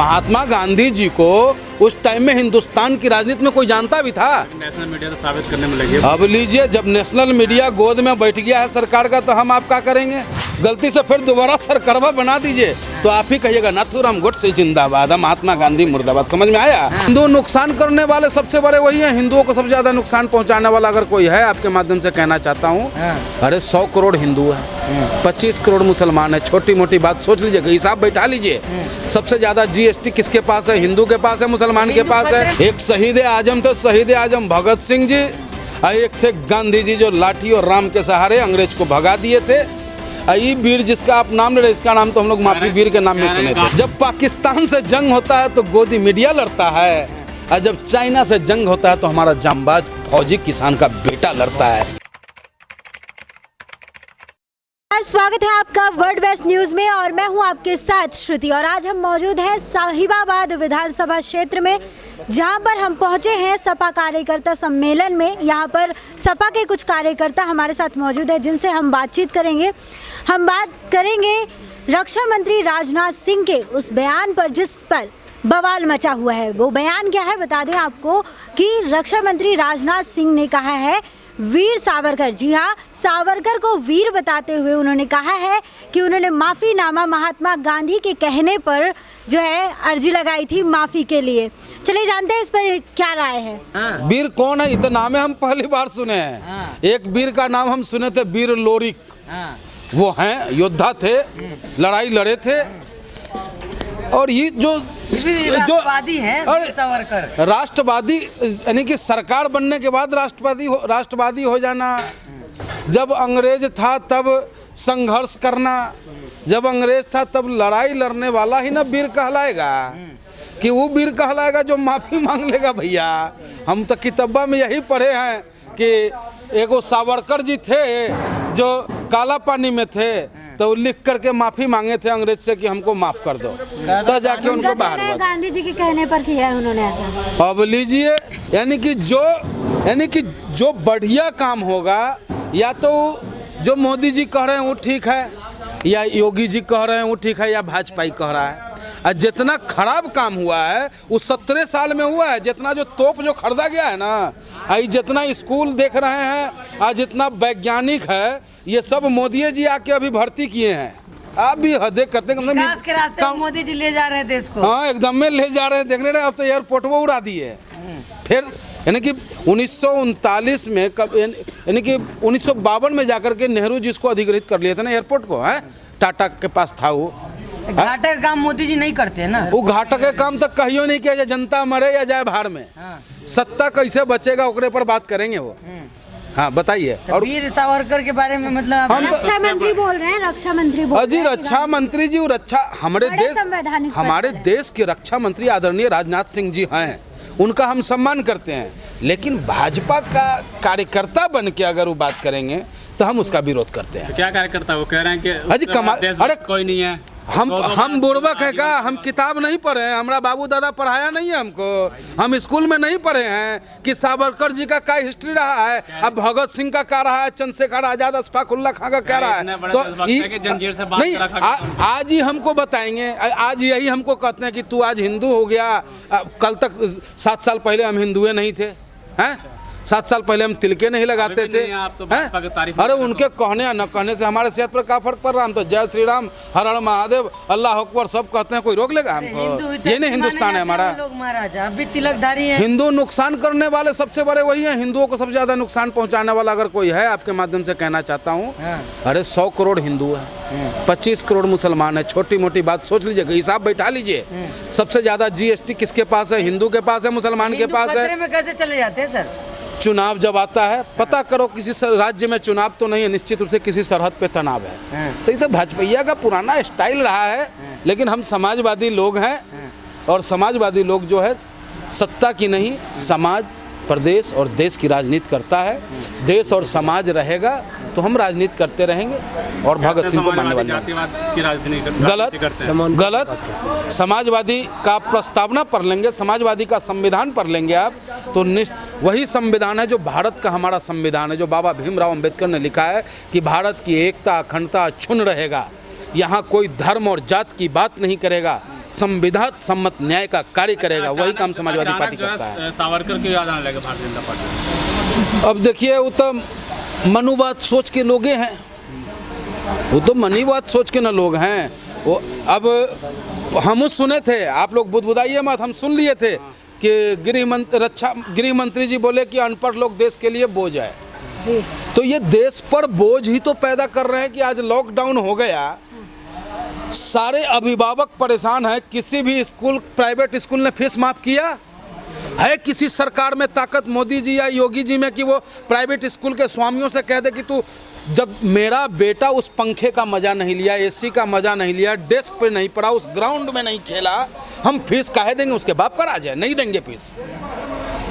महात्मा गांधी जी को उस टाइम में हिंदुस्तान की राजनीति में कोई जानता भी था? नेशनल मीडिया तो साबित करने में लगी है। अब लीजिए, जब नेशनल मीडिया गोद में बैठ गया है सरकार का, तो हम आप क्या करेंगे? गलती से फिर दोबारा सरकारवा बना दीजिए तो आप ही कहिएगा नाथूराम गोडसे जिंदाबाद, महात्मा गांधी मुर्दाबाद। समझ में आया? हिंदू नुकसान करने वाले सबसे बड़े वही हैं। हिंदुओं को सबसे ज्यादा नुकसान पहुंचाने वाला अगर कोई है, आपके माध्यम से कहना चाहता हूँ, अरे 100 करोड़ हिंदू है, 25 करोड़ मुसलमान है। छोटी मोटी बात सोच लीजिए, हिसाब बैठा लीजिए। सबसे ज्यादा GST किसके पास है? हिंदू के पास है, मुसलमान के पास है। एक शहीद आजम थे, शहीद आजम भगत सिंह जी, और एक थे गांधी जी जो लाठी और राम के सहारे अंग्रेज को भगा दिए थे। ये वीर जिसका आप नाम ले रहे, इसका नाम तो हम लोग माफी वीर के नाम में सुने थे। जब पाकिस्तान से जंग होता है तो गोदी मीडिया लड़ता है, और जब चाइना से जंग होता है तो हमारा जांबाज फौजी किसान का बेटा लड़ता है। स्वागत है आपका वर्ल्ड बेस्ट न्यूज में, और मैं हूं आपके साथ श्रुति। और आज हम मौजूद हैं साहिबाबाद विधानसभा क्षेत्र में, जहां पर हम पहुंचे हैं सपा कार्यकर्ता सम्मेलन में। यहां पर सपा के कुछ कार्यकर्ता हमारे साथ मौजूद हैं, जिनसे हम बातचीत करेंगे। हम बात करेंगे रक्षा मंत्री राजनाथ सिंह के उस बयान पर जिस पर बवाल मचा हुआ है। वो बयान क्या है बता दें आपको कि रक्षा मंत्री राजनाथ सिंह ने कहा है वीर सावरकर, जी हाँ, सावरकर को वीर बताते हुए उन्होंने कहा है कि उन्होंने माफ़ीनामा महात्मा गांधी के कहने पर जो है अर्जी लगाई थी माफ़ी के लिए। चलिए जानते हैं इस पर क्या राय है। वीर कौन है? इतना नाम हम पहली बार सुने हैं। एक वीर का नाम हम सुने थे, वीर लोरिक। वो हैं, योद्धा थे, लड़ाई लड़े थे। और ये जो राष्ट्रवादी हैं सावरकर, राष्ट्रवादी यानी कि सरकार बनने के बाद राष्ट्रवादी हो जाना। जब अंग्रेज था तब संघर्ष करना, जब अंग्रेज था तब लड़ाई लड़ने वाला ही ना वीर कहलाएगा। कि वो वीर कहलाएगा जो माफ़ी मांग लेगा। भैया हम तो किताबा में यही पढ़े हैं कि एगो सावरकर जी थे जो काला पानी में थे, तो लिख करके माफ़ी मांगे थे अंग्रेज से कि हमको माफ़ कर दो, तो जाके उनको बाहर। गांधी जी के कहने पर किया है उन्होंने ऐसा। अब लीजिए, यानी कि जो बढ़िया काम होगा, या तो जो मोदी जी कह रहे हैं वो ठीक है, या योगी जी कह रहे हैं वो ठीक है, या भाजपा कह रहा है। और जितना खराब काम हुआ है वो 17 साल में हुआ है। जितना जो तोप जो खरीदा गया है ना, जितना स्कूल देख रहे हैं, और जितना वैज्ञानिक है, ये सब मोदी जी आके अभी भर्ती किए हैं। आप भी हदें करते हैं। विकास के रास्ते मोदी जी ले जा रहे हैं देश को। हाँ, एकदम में ले जा रहे हैं। देखने रहे, अब तो एयरपोर्ट वो उड़ा दिए। फिर यानी कि 1939 में यानी कि 1952 में जाकर के नेहरू जी इसको अधिग्रहित कर लिए थे ना एयरपोर्ट को। है, टाटा के पास था वो। घाटे का काम मोदी जी नहीं करते ना। वो घाटा के काम तक कहियो नहीं किया, जनता मरे या जाए बाहर में। सत्ता कैसे बचेगा ओकरे पर बात करेंगे वो। हाँ बताइए। और वीर सावरकर के बारे में मतलब हम रक्षा मंत्री बोल रहे हैं, रक्षा मंत्री बोल रहे हैं। रक्षा मंत्री जी, हमारे देश के रक्षा मंत्री आदरणीय राजनाथ सिंह जी हैं, उनका हम सम्मान करते हैं। लेकिन भाजपा का कार्यकर्ता बन के अगर वो बात करेंगे तो हम उसका विरोध करते हैं। तो क्या कार्यकर्ता? वो कह रहे हैं कि अजी कमाल, अरे कोई नहीं है। हम बुड़बक है का? हम किताब नहीं पढ़े हैं, हमारा बाबू दादा पढ़ाया नहीं है हमको। हम स्कूल में नहीं पढ़े हैं कि सावरकर जी का क्या हिस्ट्री रहा है, अब भगत सिंह का क्या रहा है, चंद्रशेखर आजाद, अशफाकुल्ला खां का क्या रहा है। तो नहीं, आज ही हमको बताएंगे। आज यही हमको कहते हैं कि तू आज हिंदू हो गया। कल तक 7 साल पहले हम हिंदुए नहीं थे। हैं, 7 साल पहले हम तिलके नहीं लगाते थे। तो अरे उनके कहने या न कहने से हमारे सेहत पर क्या फर्क पड़ रहा है? हम तो जय श्री राम, हर हर महादेव, अल्लाह अकबर सब कहते हैं। कोई रोक लेगा हमको? ये नहीं हिंदुस्तान है हमारा। लोग महाराजा अभी तिलकधारी हैं। हिंदू नुकसान करने वाले सबसे बड़े वही हैं। हिंदुओं को सबसे ज्यादा नुकसान पहुंचाने वाला अगर कोई है, आपके माध्यम से कहना चाहता हूँ, अरे 100 करोड़ हिंदू है, 25 करोड़ मुसलमान है। छोटी मोटी बात सोच लीजिए, हिसाब बैठा लीजिए। सबसे ज्यादा GST किसके पास है? हिंदू के पास है, मुसलमान के पास है। में कैसे चले जाते हैं सर? चुनाव जब आता है, पता करो किसी राज्य में चुनाव तो नहीं है, निश्चित रूप से किसी सरहद पे तनाव है। तो ये तो भाजपा का पुराना स्टाइल रहा है। लेकिन हम समाजवादी लोग हैं, और समाजवादी लोग जो है सत्ता की नहीं, समाज, प्रदेश और देश की राजनीति करता है। देश और समाज रहेगा तो हम राजनीति करते रहेंगे। और भगत सिंह को मानने वाले गलत समाजवादी का प्रस्तावना पढ़ लेंगे, समाजवादी का संविधान पढ़ लेंगे आप, तो वही संविधान है जो भारत का हमारा संविधान है, जो बाबा भीमराव अंबेडकर ने लिखा है कि भारत की एकता अखंडता अक्षुण्ण रहेगा। यहाँ कोई धर्म और जात की बात नहीं करेगा, संविधान सम्मत न्याय का कार्य करेगा, वही काम समाजवादी पार्टी करता है। सावरकर की याद आने लगे भारतीय जनता पार्टी। अब देखिए, वो तो मनुवाद सोच के लोग हैं, वो तो मनुवाद सोच के ना लोग हैं वो। अब हम सुने थे, आप लोग बुदबुदाइए मत, हम सुन लिए थे कि गृह मंत्री जी बोले कि अनपढ़ लोग देश के लिए बोझ है जी। तो ये देश पर बोझ ही तो पैदा कर रहे हैं कि आज लॉकडाउन हो गया, सारे अभिभावक परेशान हैं। किसी भी स्कूल, प्राइवेट स्कूल ने फीस माफ किया है? किसी सरकार में ताकत मोदी जी या योगी जी में कि वो प्राइवेट स्कूल के स्वामियों से कह दे कि तू, जब मेरा बेटा उस पंखे का मजा नहीं लिया, एसी का मजा नहीं लिया, डेस्क पे नहीं पढ़ा, उस ग्राउंड में नहीं खेला, हम फीस काहे देंगे? उसके बाप का राज है, नहीं देंगे फीस।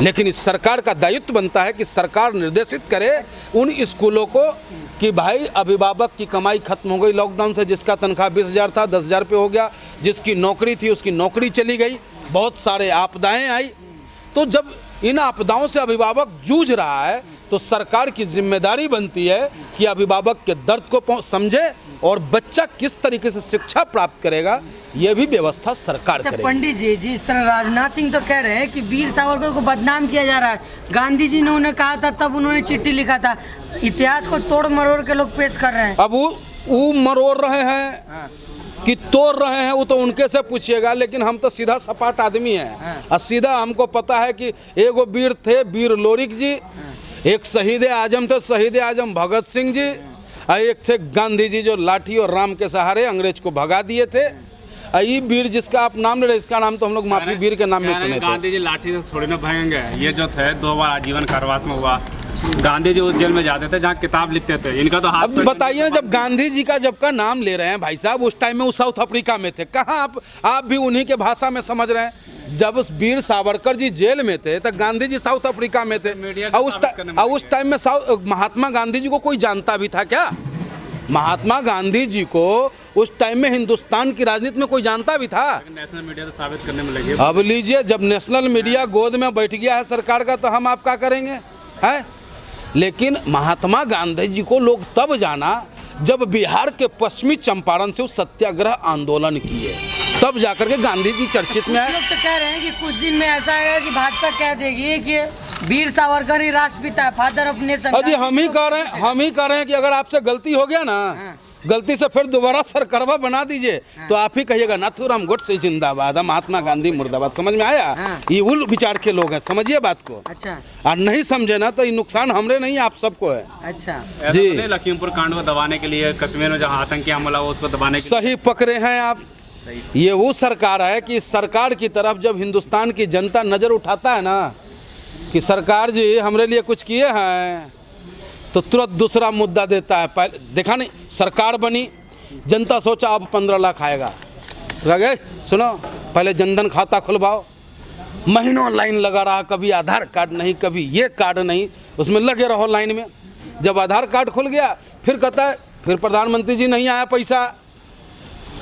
लेकिन इस सरकार का दायित्व बनता है कि सरकार निर्देशित करे उन स्कूलों को कि भाई अभिभावक की कमाई खत्म हो गई लॉकडाउन से, जिसका तनख्वाह 20,000 था 10,000 पे हो गया, जिसकी नौकरी थी उसकी नौकरी चली गई, बहुत सारे आपदाएं आई। तो जब इन आपदाओं से अभिभावक जूझ रहा है तो सरकार की जिम्मेदारी बनती है कि अभिभावक के दर्द को समझे और बच्चा किस तरीके से शिक्षा प्राप्त करेगा, ये भी व्यवस्था सरकार करेगी। पंडित जी, जिस तरह राजनाथ सिंह तो कह रहे हैं कि वीर सावरकर को बदनाम किया जा रहा है, गांधी जी ने उन्हें कहा था, तब उन्होंने चिट्ठी लिखा था, इतिहास को तोड़ मरोड़ के लोग पेश कर रहे हैं। अब वो मरोड़ रहे हैं कि तोड़ रहे हैं, वो तो उनके से पूछिएगा, लेकिन हम तो सीधा सपाट आदमी हैं और सीधा हमको पता है कि एगो वीर थे, वीर लोरिक जी, एक शहीद आजम थे, शहीद आजम भगत सिंह जी, और एक थे गांधी जी जो लाठी और राम के सहारे अंग्रेज को भगा दिए थे। ये वीर जिसका आप नाम ले रहे, इसका नाम तो हम लोग माफी वीर के नाम में सुने थे। गांधी जी लाठी से थोड़ी ना भागेंगे, ये जो थे 2 बार आजीवन कारावास में हुआ। गांधी जी उस जेल में जाते थे जहाँ किताब लिखते थे, इनका तो हाथ। अब बताइए ना, जब गांधी जी का जब का नाम ले रहे हैं भाई साहब, उस टाइम में वो साउथ अफ्रीका में थे, कहाँ आप भी उन्हीं के भाषा में समझ रहे हैं। जब वीर सावरकर जी जेल में थे तो गांधी जी साउथ अफ्रीका में थे, और उस टाइम में महात्मा गांधी जी को कोई जानता भी था क्या? महात्मा गांधी जी को उस टाइम में हिंदुस्तान की राजनीति में कोई जानता भी था? नेशनल मीडिया तो साबित करने में लगी। अब लीजिए, जब नेशनल मीडिया गोद में बैठ गया है सरकार का, तो हम आप क्या करेंगे, हैं? लेकिन महात्मा गांधी जी को लोग तब जाना जब बिहार के पश्चिमी चंपारण से उस सत्याग्रह आंदोलन किए, तब जाकर के गांधी जी चर्चित में आए। लोग तो कह रहे हैं कि कुछ दिन में ऐसा है कि भाजपा कह देगी कि वीर सावरकर ही राष्ट्रपिता है, फादर ऑफ नेशन। अजी हम ही कह रहे हैं कि अगर आपसे गलती हो गया ना, गलती से फिर दोबारा सरकारवा बना दीजिए, तो आप ही कहिएगा नाथूराम गोडसे जिंदाबाद, महात्मा गांधी मुर्दाबाद। समझ में आया? ये उल विचार के लोग हैं, समझिए बात को। अच्छा, और नहीं समझे ना तो ये नुकसान हमरे नहीं, आप सबको है। अच्छा जी। लखीमपुर कांड को दबाने के लिए, कश्मीर में जहाँ आतंकी हमला हुआ उसको दबाने के लिए सही पकड़े हैं आप। ये वो सरकार है कि सरकार की तरफ जब हिंदुस्तान की जनता नजर उठाता है ना कि सरकार जी हमरे लिए कुछ किए हैं, तो तुरंत दूसरा मुद्दा देता है। पहले देखा नहीं, सरकार बनी, जनता सोचा अब 15 लाख आएगा, तो कह सुनो पहले जनधन खाता खुलवाओ, महीनों लाइन लगा रहा, कभी आधार कार्ड नहीं, कभी ये कार्ड नहीं, उसमें लगे रहो लाइन में। जब आधार कार्ड खुल गया फिर कहता है फिर प्रधानमंत्री जी नहीं आया पैसा,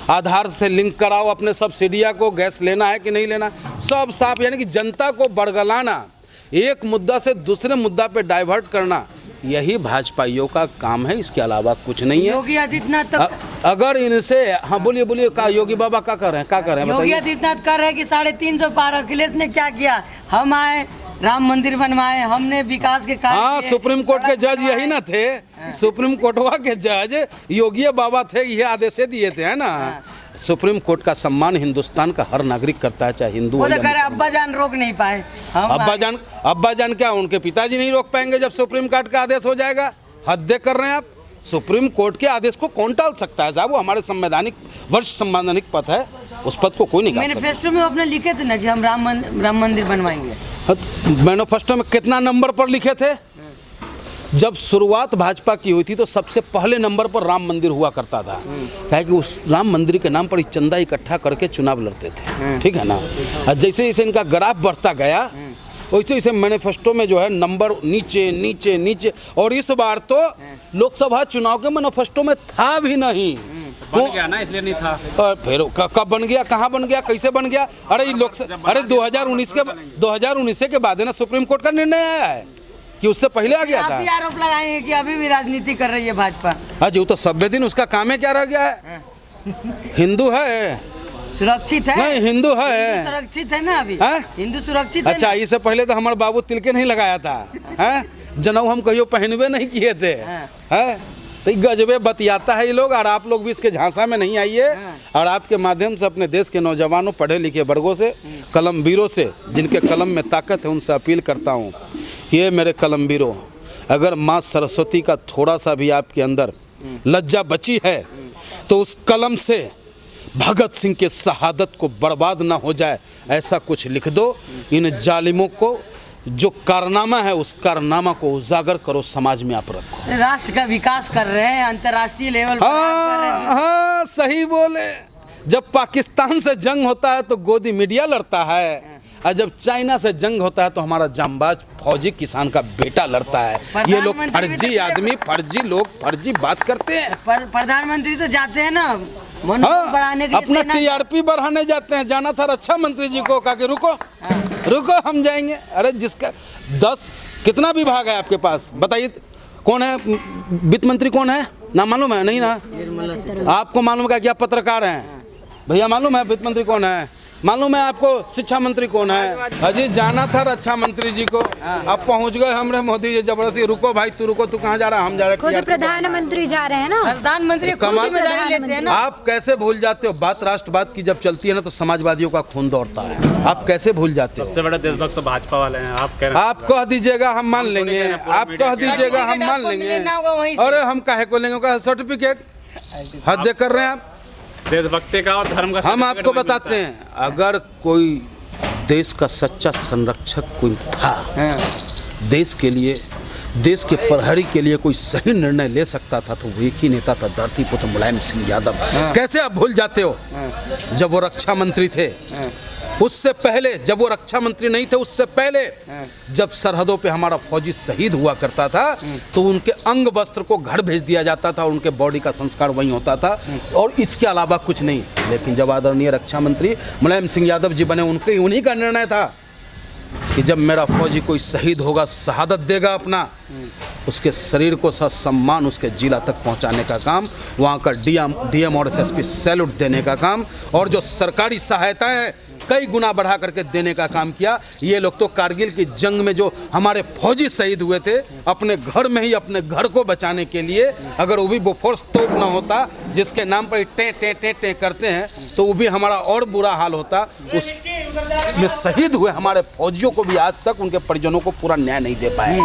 आधार से लिंक कराओ अपने सब्सिडिया को, गैस लेना है कि नहीं लेना, सब साफ। यानी कि जनता को बरगलाना, एक मुद्दा से दूसरे मुद्दा पे डाइवर्ट करना, यही भाजपाइयों का काम है, इसके अलावा कुछ नहीं है। योगी आदित्यनाथ तो अगर इनसे, हाँ बोलिए का योगी बाबा क्या कर रहे हैं, क्या कर रहे हैं योगी बताइए। आदित्यनाथ कह रहे हैं कि 350 पार। अखिलेश ने क्या किया? हम आए, राम मंदिर बनवाए, हमने विकास के कार्य हाँ, किए, सुप्रीम कोर्ट के सड़क जज बनवाए। यही ना थे, सुप्रीम कोर्टवा के जज योगी बाबा थे, ये आदेश दिए थे, है ना। सुप्रीम कोर्ट का सम्मान हिंदुस्तान का हर नागरिक करता है, चाहे हिंदू वो हो तो या कह रहे मुसलमान। अब्बा जान रोक नहीं पाए, हम अब्बा जान क्या उनके पिताजी नहीं रोक पाएंगे जब सुप्रीम कोर्ट का आदेश हो जाएगा? हद कर रहे हैं आप। सुप्रीम कोर्ट के आदेश को कौन टाल सकता है साहब? वो हमारे वर्ष संवैधानिक पद है, उस पद को कोई नहीं टाल सकता। मैनिफेस्टो में अपने लिखे थे ना कि हम राम मंदिर बनवाएंगे। मैनिफेस्टो में कितना नंबर पर लिखे थे? जब शुरुआत भाजपा की हुई थी तो सबसे पहले नंबर पर राम मंदिर हुआ करता था, क्या कि उस राम मंदिर के नाम पर चंदा इकट्ठा करके चुनाव लड़ते थे, ठीक है ना। और जैसे जैसे इनका ग्राफ बढ़ता गया वैसे वैसे मैनिफेस्टो में जो है नंबर नीचे नीचे नीचे, और इस बार तो लोकसभा चुनाव के मैनिफेस्टो में था भी नहीं, बन गया ना, इसलिए नहीं था। और फिर कब बन गया, कहाँ बन गया, कैसे बन गया? अरे अरे 2019 के बाद है ना सुप्रीम कोर्ट का निर्णय आया है, कि उससे पहले आ गया आप था। भी आरोप लगाए हैं कि अभी भी राजनीति कर रही है भाजपा। हाँ जी, वो तो सभ्य दिन उसका काम है, क्या रह गया है? हिंदू है सुरक्षित है नहीं, हिंदू है सुरक्षित है ना अभी हाँ? हिंदू सुरक्षित है अच्छा, ना? इससे पहले तो हमारे बाबू तिलके नहीं लगाया था हैं? जनेऊ हम कहियो पहनवे नहीं किए थे हैं? तो गजबे बतियाता है ये लोग, और आप लोग भी इसके झांसा में नहीं आइए। और आपके माध्यम से अपने देश के नौजवानों, पढ़े लिखे वर्गों से, कलमवीरों से, जिनके कलम में ताकत है, उनसे अपील करता हूँ कि ये मेरे कलमवीरों, अगर माँ सरस्वती का थोड़ा सा भी आपके अंदर लज्जा बची है तो उस कलम से भगत सिंह के शहादत को बर्बाद ना हो जाए ऐसा कुछ लिख दो। इन जालिमों को जो कारनामा है उस कारनामा को उजागर करो, समाज में आप रखो। राष्ट्र का विकास कर रहे हैं, अंतर्राष्ट्रीय लेवल पर आप कर रहे हैं। हाँ, सही बोले। जब पाकिस्तान से जंग होता है तो गोदी मीडिया लड़ता है, और जब चाइना से जंग होता है तो हमारा जांबाज फौजी किसान का बेटा लड़ता है। ये लोग फर्जी आदमी, फर्जी लोग, फर्जी बात करते हैं। प्रधानमंत्री तो जाते हैं ना मनोबल बढ़ाने के लिए, अपना टीआरपी बढ़ाने जाते हैं। जाना था रक्षा मंत्री जी को, कहा कि रुको रुको हम जाएंगे। अरे जिसका 10 कितना विभाग है आपके पास बताइए, कौन है वित्त मंत्री, कौन है ना मालूम है? नहीं ना, आपको मालूम है क्या? पत्रकार हैं भैया, मालूम है वित्त मंत्री कौन है? मालूम है आपको शिक्षा मंत्री कौन है? अजी जाना था रक्षा मंत्री जी को, अब पहुंच गए हमरे मोदी जी जबरदस्ती। रुको भाई, तू रुको, तू कहाँ जा रहा है? हम जा रहे खुद हैं। प्रधानमंत्री जा रहे हैं ना, प्रधानमंत्री खुद जिम्मेदारी लेते हैं ना। आप कैसे भूल जाते हो? बात राष्ट्रवाद की जब चलती है ना तो समाजवादियों का खून दौड़ता है। आप कैसे भूल जाते हो? सबसे बड़े देशभक्त तो भाजपा वाले हैं। आप कह रहे हैं आप कह दीजिएगा हम मान लेंगे, आप कह दीजिएगा हम मान लेंगे। अरे हम काहे को लेंगे? का सर्टिफिकेट हद कर रहे हैं आप। देशभक्ति का और धर्म का हम आपको बताते हैं, अगर कोई देश का सच्चा संरक्षक कोई था, देश के लिए, देश के प्रहरी के लिए कोई सही निर्णय ले सकता था तो वो एक ही नेता था, धरतीपुत्र मुलायम सिंह यादव। कैसे आप भूल जाते हो? जब वो रक्षा मंत्री थे, उससे पहले जब वो रक्षा मंत्री नहीं थे, उससे पहले जब सरहदों पे हमारा फौजी शहीद हुआ करता था तो उनके अंग वस्त्र को घर भेज दिया जाता था, उनके बॉडी का संस्कार वहीं होता था, और इसके अलावा कुछ नहीं। लेकिन जब आदरणीय रक्षा मंत्री मुलायम सिंह यादव जी बने, उन्हीं का निर्णय था कि जब मेरा फौजी कोई शहीद होगा, शहादत देगा अपना, उसके शरीर को सम्मान उसके जिला तक पहुंचाने का काम, वहाँ का डीएम और एसएसपी सैल्यूट देने का काम, और जो सरकारी सहायताएं कई गुना बढ़ा करके देने का काम किया। ये लोग तो कारगिल की जंग में जो हमारे फौजी शहीद हुए थे, अपने घर में ही अपने घर को बचाने के लिए, अगर वो भी बोफोर्स तोप ना होता जिसके नाम पर टे टे टे टे करते हैं, तो वो भी हमारा और बुरा हाल होता। उसमें शहीद हुए हमारे फौजियों को भी आज तक उनके परिजनों को पूरा न्याय नहीं दे पाए।